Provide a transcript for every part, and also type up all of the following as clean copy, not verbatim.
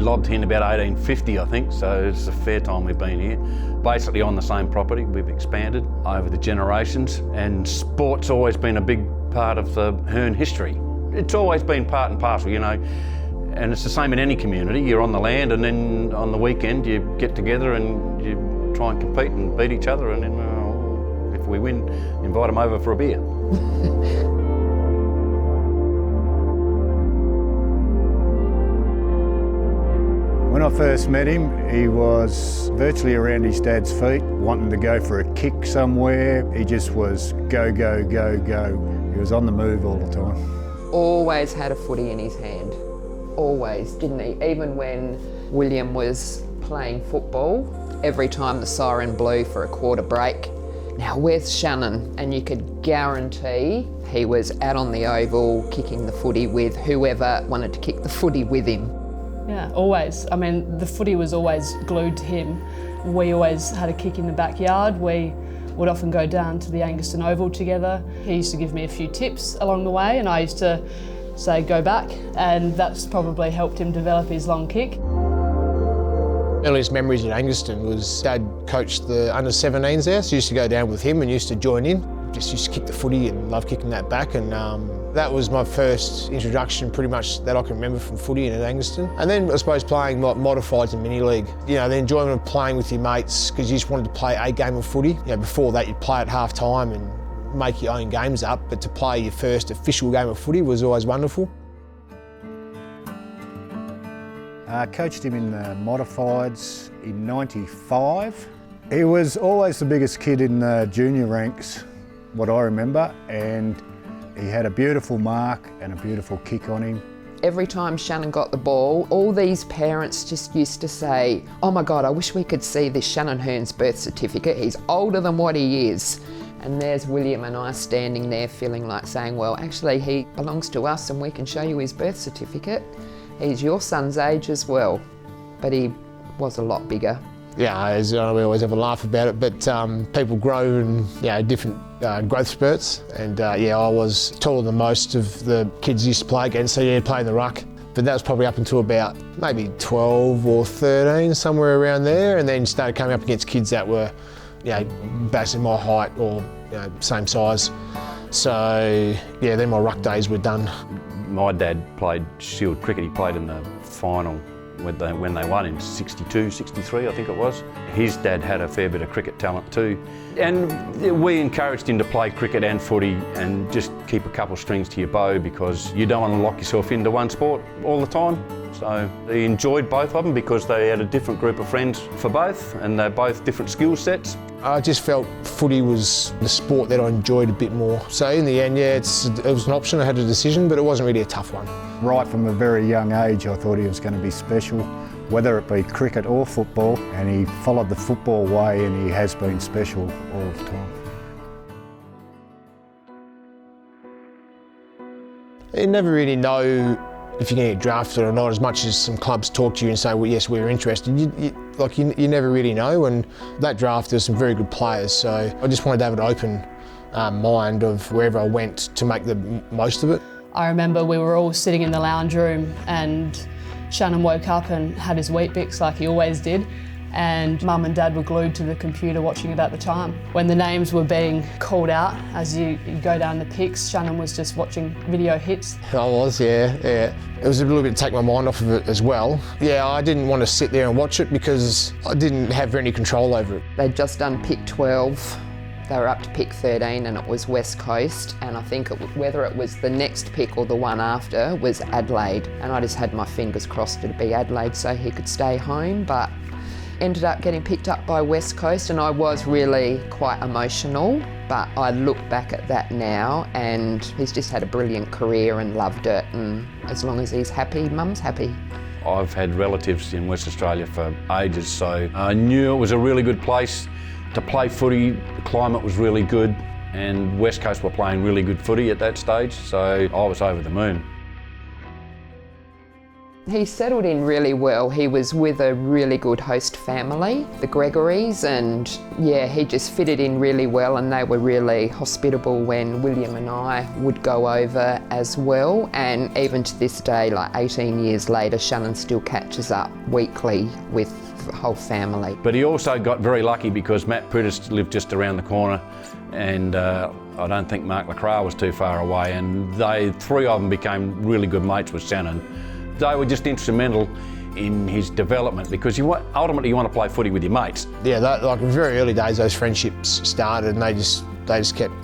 lobbed in about 1850, I think, so it's a fair time we've been here. Basically on the same property, we've expanded over the generations, and sport's always been a big part of the Hurn history. It's always been part and parcel, you know, and it's the same in any community. You're on the land, and then on the weekend you get together and you try and compete and beat each other, and then if we win, invite them over for a beer. When I first met him, he was virtually around his dad's feet, wanting to go for a kick somewhere. He just was go, go, go, go. He was on the move all the time. Always had a footy in his hand. Always, didn't he? Even when William was playing football, every time the siren blew for a quarter break, now where's Shannon? And you could guarantee he was out on the oval kicking the footy with whoever wanted to kick the footy with him. Yeah, always. I mean, the footy was always glued to him. We always had a kick in the backyard. We would often go down to the Angaston Oval together. He used to give me a few tips along the way, and I used to say, go back, and that's probably helped him develop his long kick. Earliest memories at Angaston was Dad coached the under-17s there, so I used to go down with him and used to join in. Just used to kick the footy and love kicking that back, and that was my first introduction pretty much that I can remember from footy in at Angaston. And then I suppose playing like modifieds and mini league. You know, the enjoyment of playing with your mates because you just wanted to play a game of footy. You know, before that you'd play at half time and make your own games up, but to play your first official game of footy was always wonderful. I coached him in the modifieds in '95. He was always the biggest kid in the junior ranks, what I remember, and he had a beautiful mark and a beautiful kick on him. Every time Shannon got the ball, all these parents just used to say, oh my God, I wish we could see this Shannon Hurn's birth certificate. He's older than what he is. And there's William and I standing there feeling like saying, well, actually he belongs to us and we can show you his birth certificate. He's your son's age as well, but he was a lot bigger. Yeah, we always have a laugh about it, but people grow in different growth spurts, and I was taller than most of the kids used to play against, so yeah, playing the ruck. But that was probably up until about maybe 12 or 13, somewhere around there, and then started coming up against kids that were, basically my height or same size. So yeah, then my ruck days were done. My dad played Shield cricket. He played in the final when they won in 62, 63, I think it was. His dad had a fair bit of cricket talent too. And we encouraged him to play cricket and footy and just keep a couple of strings to your bow because you don't want to lock yourself into one sport all the time. So he enjoyed both of them because they had a different group of friends for both, and they're both different skill sets. I just felt footy was the sport that I enjoyed a bit more. So in the end, it was an option. I had a decision, but it wasn't really a tough one. Right from a very young age, I thought he was going to be special, whether it be cricket or football, and he followed the football way, and he has been special all the time. You never really know if you're going to get drafted or not, as much as some clubs talk to you and say, well, yes, we're interested. You never really know, and that draft, there's some very good players, so I just wanted to have an open mind of wherever I went to make the most of it. I remember we were all sitting in the lounge room and Shannon woke up and had his Weet-Bix like he always did, and Mum and Dad were glued to the computer watching it at the time. When the names were being called out as you go down the picks, Shannon was just watching video hits. I was, yeah. It was a little bit to take my mind off of it as well. Yeah, I didn't want to sit there and watch it because I didn't have any control over it. They'd just done pick 12. They were up to pick 13 and it was West Coast, and I think whether it was the next pick or the one after was Adelaide, and I just had my fingers crossed it'd be Adelaide so he could stay home, but ended up getting picked up by West Coast, and I was really quite emotional, but I look back at that now and he's just had a brilliant career and loved it, and as long as he's happy, Mum's happy. I've had relatives in West Australia for ages, so I knew it was a really good place to play footy. The climate was really good, and West Coast were playing really good footy at that stage, so I was over the moon. He settled in really well. He was with a really good host family, the Gregorys, and yeah, he just fitted in really well, and they were really hospitable when William and I would go over as well. And even to this day, like 18 years later, Shannon still catches up weekly with the whole family. But he also got very lucky because Matt Priddis lived just around the corner, and I don't think Mark Lacroix was too far away, and three of them became really good mates with Shannon. They were just instrumental in his development because ultimately you want to play footy with your mates. Yeah, like in very early days, those friendships started, and they just kept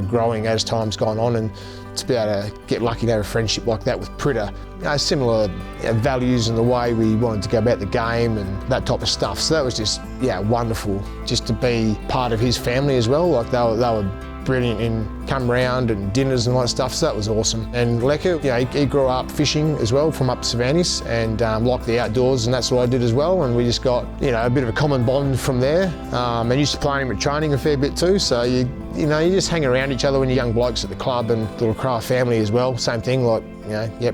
growing as time's gone on, and to be able to get lucky to have a friendship like that with Pritter, similar values and the way we wanted to go about the game and that type of stuff. So that was just wonderful, just to be part of his family as well. Like they were brilliant in come round and dinners and all that stuff, so that was awesome. And Lecker, he grew up fishing as well from up Savanis and liked the outdoors, and that's what I did as well, and we just got a bit of a common bond from there. And used to play him at training a fair bit too, so you just hang around each other when you're young blokes at the club, and the Lacroix family as well, same thing, like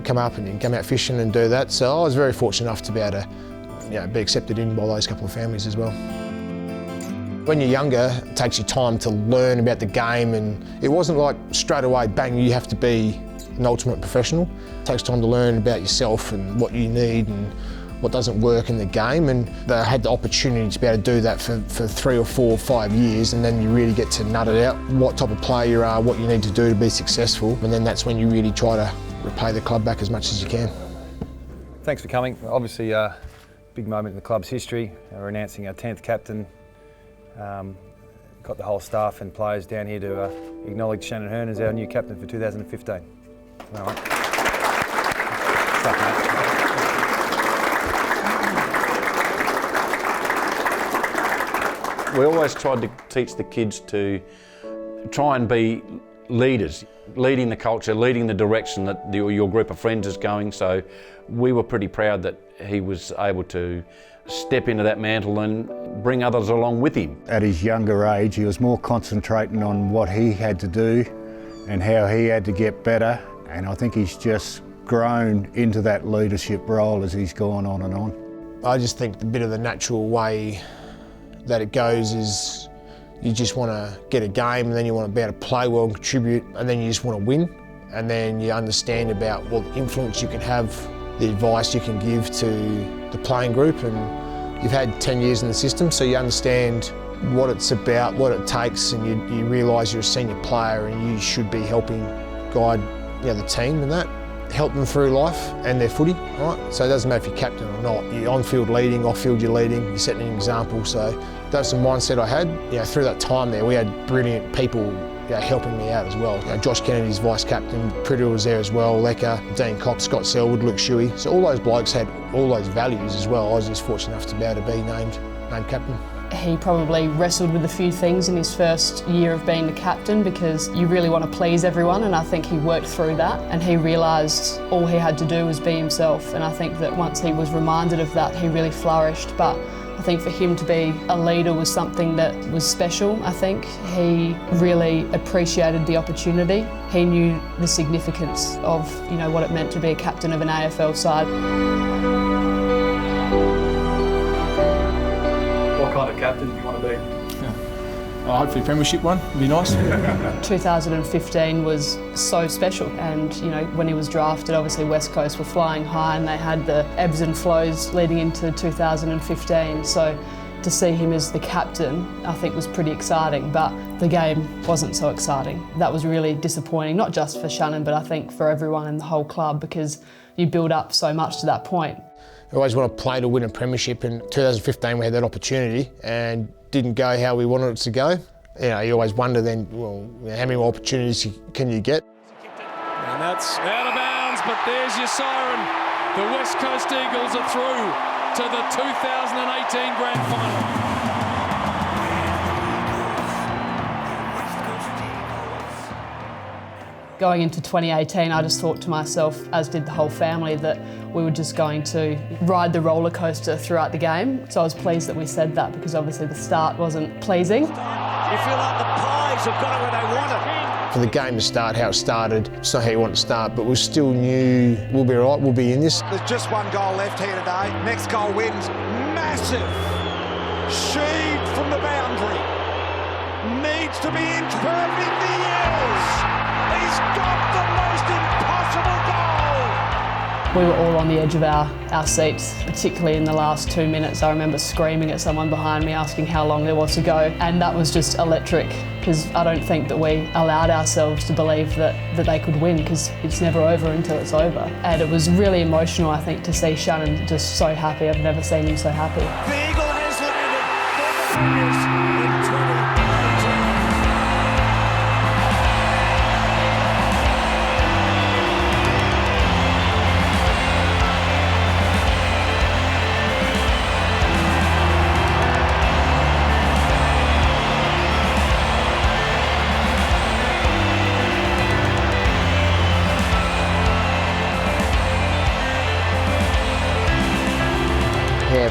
come up and you can come out fishing and do that. So I was very fortunate enough to be able to be accepted in by those couple of families as well. When you're younger, it takes you time to learn about the game, and it wasn't like straight away, bang, you have to be an ultimate professional. It takes time to learn about yourself and what you need and what doesn't work in the game, and they had the opportunity to be able to do that for 3 or 4 or 5 years, and then you really get to nut it out, what type of player you are, what you need to do to be successful, and then that's when you really try to repay the club back as much as you can. Thanks for coming. Obviously a big moment in the club's history. We're announcing our 10th captain. Got the whole staff and players down here to acknowledge Shannon Hurn as our new captain for 2015. All right. We always tried to teach the kids to try and be leaders, leading the culture, leading the direction that your group of friends is going. So we were pretty proud that he was able to step into that mantle and bring others along with him. At his younger age, he was more concentrating on what he had to do and how he had to get better, and I think he's just grown into that leadership role as he's gone on and on. I just think the bit of the natural way that it goes is you just want to get a game, and then you want to be able to play well and contribute, and then you just want to win, and then you understand about what influence you can have, the advice you can give to the playing group, and you've had 10 years in the system, so you understand what it's about, what it takes, and you realise you're a senior player and you should be helping guide the team and that, help them through life and their footy, right? So it doesn't matter if you're captain or not. You're on-field leading, off-field you're leading, you're setting an example. So that's the mindset I had. Through that time there, we had brilliant people helping me out as well. Josh Kennedy's vice-captain, Pritter was there as well, Lecker, Dean Cox, Scott Selwood, Luke Shuey. So all those blokes had all those values as well. I was just fortunate enough to be able to be named captain. He probably wrestled with a few things in his first year of being the captain, because you really want to please everyone, and I think he worked through that, and he realised all he had to do was be himself, and I think that once he was reminded of that, he really flourished. But I think for him to be a leader was something that was special. I think he really appreciated the opportunity. He knew the significance of what it meant to be a captain of an AFL side. What kind of captain do you want to be? Hopefully Premiership one would be nice. 2015 was so special, and when he was drafted, obviously West Coast were flying high and they had the ebbs and flows leading into 2015. So to see him as the captain, I think was pretty exciting, but the game wasn't so exciting. That was really disappointing, not just for Shannon, but I think for everyone in the whole club, because you build up so much to that point. I always want to play to win a premiership, and 2015 we had that opportunity and didn't go how we wanted it to go. You always wonder then, well, how many more opportunities can you get? And that's out of bounds, but there's your siren. The West Coast Eagles are through to the 2018 Grand Final. Going into 2018, I just thought to myself, as did the whole family, that we were just going to ride the roller coaster throughout the game. So I was pleased that we said that, because obviously the start wasn't pleasing. You feel like the Pies have got it where they want it. For the game to start how it started, it's not how you want to start, but we still knew we'll be all right, we'll be in this. There's just one goal left here today. Next goal wins. Massive. Sheaved from the boundary. Needs to be inch perfect. He is. He's got the most impossible goal. We were all on the edge of our seats, particularly in the last 2 minutes. I remember screaming at someone behind me, asking how long there was to go, and that was just electric, because I don't think that we allowed ourselves to believe that they could win, because it's never over until it's over. And it was really emotional, I think, to see Shannon just so happy. I've never seen him so happy. The Eagle has landed for the Warriors in 2018.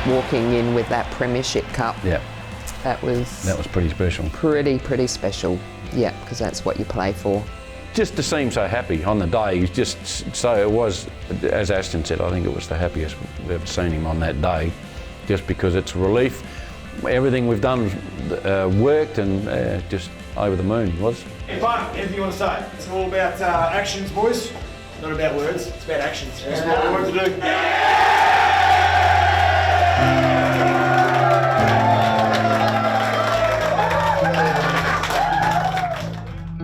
Walking in with that Premiership Cup. Yeah. That was pretty special. Pretty special. Yeah, because that's what you play for. Just to see him so happy on the day, he's just so it was, as Aston said, I think it was the happiest we've ever seen him on that day, just because it's relief. Everything we've done worked, and just over the moon he was. Hey, Pun, anything you want to say? It's all about actions, boys. Not about words. It's about actions. It's what we want to do.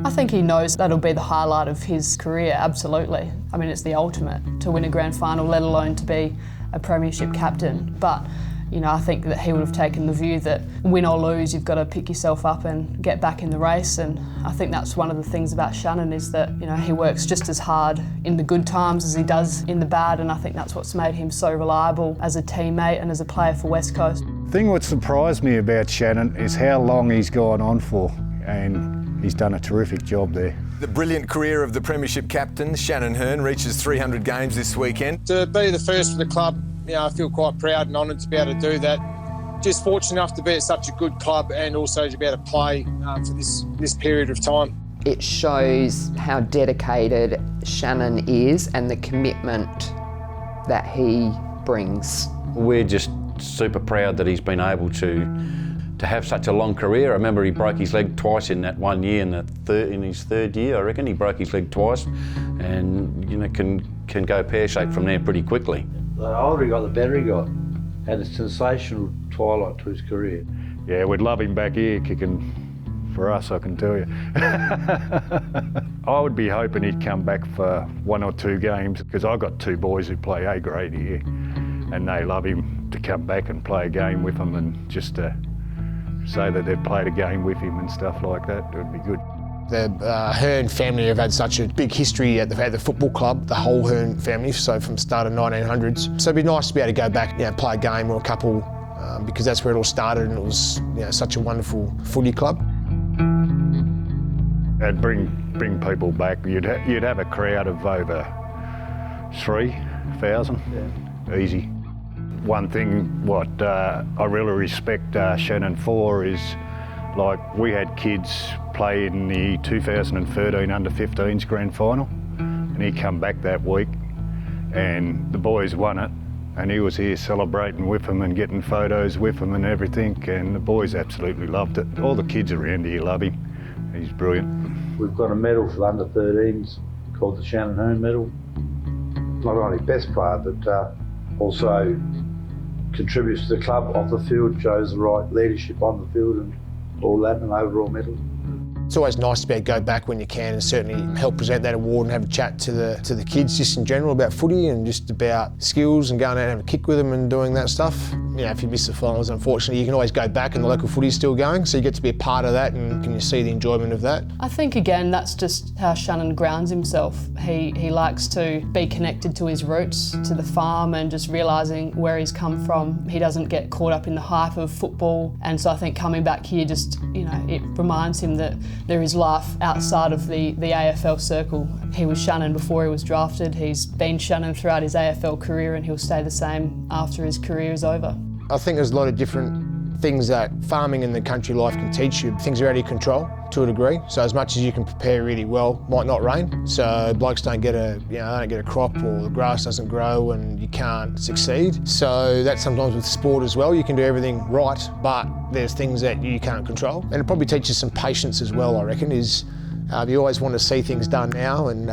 I think he knows that'll be the highlight of his career, absolutely. I mean, it's the ultimate to win a grand final, let alone to be a Premiership captain. But, you know, I think that he would have taken the view that win or lose, you've got to pick yourself up and get back in the race. And I think that's one of the things about Shannon, is that, you know, he works just as hard in the good times as he does in the bad. And I think that's what's made him so reliable as a teammate and as a player for West Coast. The thing what surprised me about Shannon is how long he's gone on for, and he's done a terrific job there. The brilliant career of the Premiership captain, Shannon Hurn, reaches 300 games this weekend. To be the first for the club, you know, I feel quite proud and honoured to be able to do that. Just fortunate enough to be at such a good club, and also to be able to play for this period of time. It shows how dedicated Shannon is and the commitment that he brings. We're just super proud that he's been able to have such a long career. I remember he broke his leg twice in that 1 year, in his third year, I reckon. He broke his leg twice, and, you know, can go pear-shaped from there pretty quickly. The older he got, the better he got. Had a sensational twilight to his career. Yeah, we'd love him back here kicking for us, I can tell you. I would be hoping he'd come back for 1 or 2 games, because I've got 2 boys who play A grade here, and they love him to come back and play a game with them, and just to say that they've played a game with him and stuff like that, it would be good. The Hurn family have had such a big history at the football club, the whole Hurn family, so from the start of 1900s. So it'd be nice to be able to go back, you know, play a game or a couple, because that's where it all started, and it was, you know, such a wonderful footy club. It'd bring people back. You'd have a crowd of over 3,000, easy. One thing what I really respect Shannon for is, like, we had kids play in the 2013 under-15s grand final, and he come back that week, and the boys won it, and he was here celebrating with them and getting photos with them and everything, and the boys absolutely loved it. All the kids around here love him. He's brilliant. We've got a medal for the under-13s called the Shannon Hurn medal. Not only best player, but also contributes to the club off the field, shows the right leadership on the field and all that, and an overall medal. It's always nice to be able to go back when you can and certainly help present that award and have a chat to the kids just in general about footy and just about skills and going out and having a kick with them and doing that stuff. You know, if you miss the finals, unfortunately, you can always go back and the local footy's still going, so you get to be a part of that, and can you see the enjoyment of that? I think, again, that's just how Shannon grounds himself. He likes to be connected to his roots, to the farm, and just realising where he's come from. He doesn't get caught up in the hype of football, and so I think coming back here just, you know, it reminds him that there is life outside of the AFL circle. He was Shannon before he was drafted. He's been Shannon throughout his AFL career, and he'll stay the same after his career is over. I think there's a lot of different things that farming and the country life can teach you. Things are out of your control to a degree. So as much as you can prepare really well, might not rain. So blokes don't get a crop, or the grass doesn't grow and you can't succeed. So that's sometimes with sport as well. You can do everything right, but there's things that you can't control. And it probably teaches some patience as well, I reckon, is you always want to see things done now and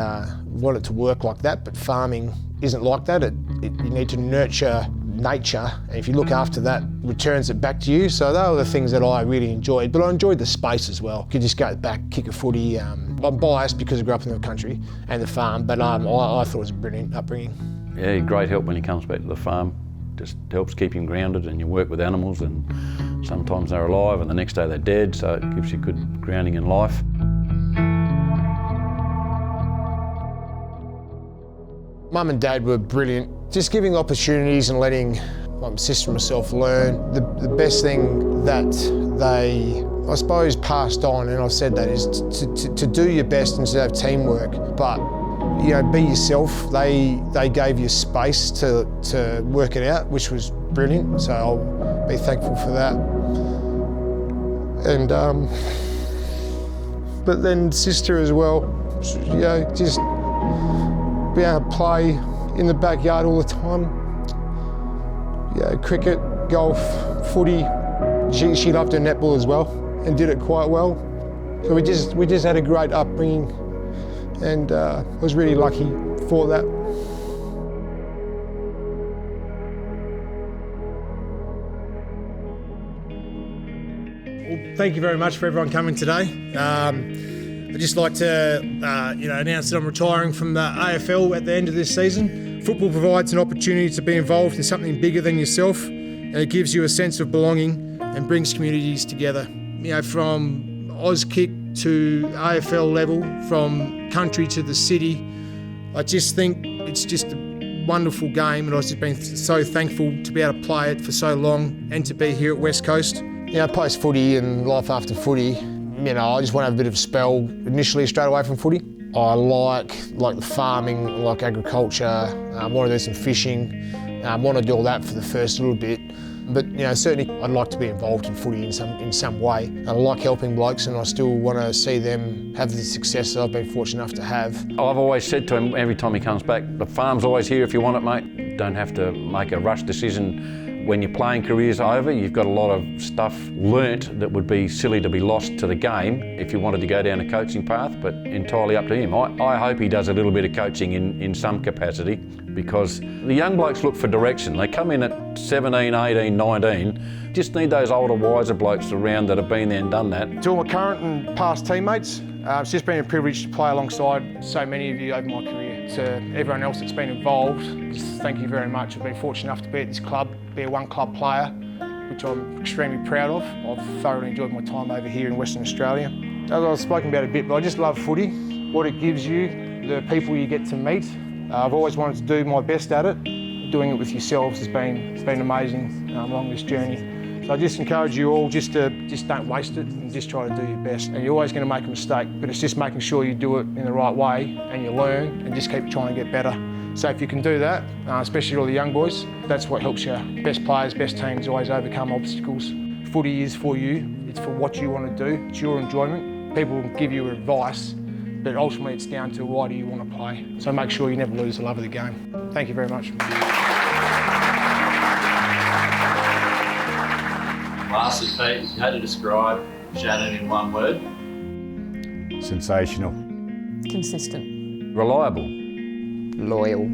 want it to work like that, but farming isn't like that. You need to nurture nature, and if you look after that, it returns it back to you. So they were the things that I really enjoyed, but I enjoyed the space as well. You could just go back, kick a footy. I'm biased because I grew up in the country and the farm, but I thought it was a brilliant upbringing. Yeah, great help when he comes back to the farm. Just helps keep him grounded, and you work with animals, and sometimes they're alive and the next day they're dead, so it gives you good grounding in life. Mum and Dad were brilliant. Just giving opportunities and letting my sister and myself learn. The best thing that they, I suppose, passed on, and I've said that, is to do your best and to have teamwork, but be yourself. They gave you space to work it out, which was brilliant, so I'll be thankful for that. And but then sister as well, just be able to play in the backyard all the time. Cricket, golf, footy. She loved her netball as well and did it quite well. So we just had a great upbringing, and I was really lucky for that. Well, thank you very much for everyone coming today. I'd just like to announce that I'm retiring from the AFL at the end of this season. Football provides an opportunity to be involved in something bigger than yourself, and it gives you a sense of belonging and brings communities together. From Auskick to AFL level, from country to the city, I just think it's just a wonderful game, and I've just been so thankful to be able to play it for so long and to be here at West Coast. Post footy and life after footy, I just want to have a bit of a spell initially straight away from footy. I like the farming, like agriculture. I want to do some fishing. I want to do all that for the first little bit. But certainly I'd like to be involved in footy in some way. And I like helping blokes, and I still want to see them have the success that I've been fortunate enough to have. I've always said to him every time he comes back, the farm's always here if you want it, mate. Don't have to make a rush decision. When your playing career's over, you've got a lot of stuff learnt that would be silly to be lost to the game if you wanted to go down a coaching path, but entirely up to him. I hope he does a little bit of coaching in some capacity, because the young blokes look for direction. They come in at 17, 18, 19, just need those older, wiser blokes around that have been there and done that. To all my current and past teammates, it's just been a privilege to play alongside so many of you over my career. To everyone else that's been involved, just thank you very much. I've been fortunate enough to be at this club, be a one-club player, which I'm extremely proud of. I've thoroughly enjoyed my time over here in Western Australia. As I've spoken about a bit, but I just love footy, what it gives you, the people you get to meet. I've always wanted to do my best at it. Doing it with yourselves has been amazing along this journey. So I just encourage you all just don't waste it, and just try to do your best. And you're always going to make a mistake, but it's just making sure you do it in the right way and you learn and just keep trying to get better. So if you can do that, especially all the young boys, that's what helps you. Best players, best teams always overcome obstacles. Footy is for you. It's for what you want to do. It's your enjoyment. People will give you advice, but ultimately it's down to why do you want to play. So make sure you never lose the love of the game. Thank you very much. Lastly, Pete, if you had to describe Shannon in one word? Sensational. Consistent. Reliable. Loyal.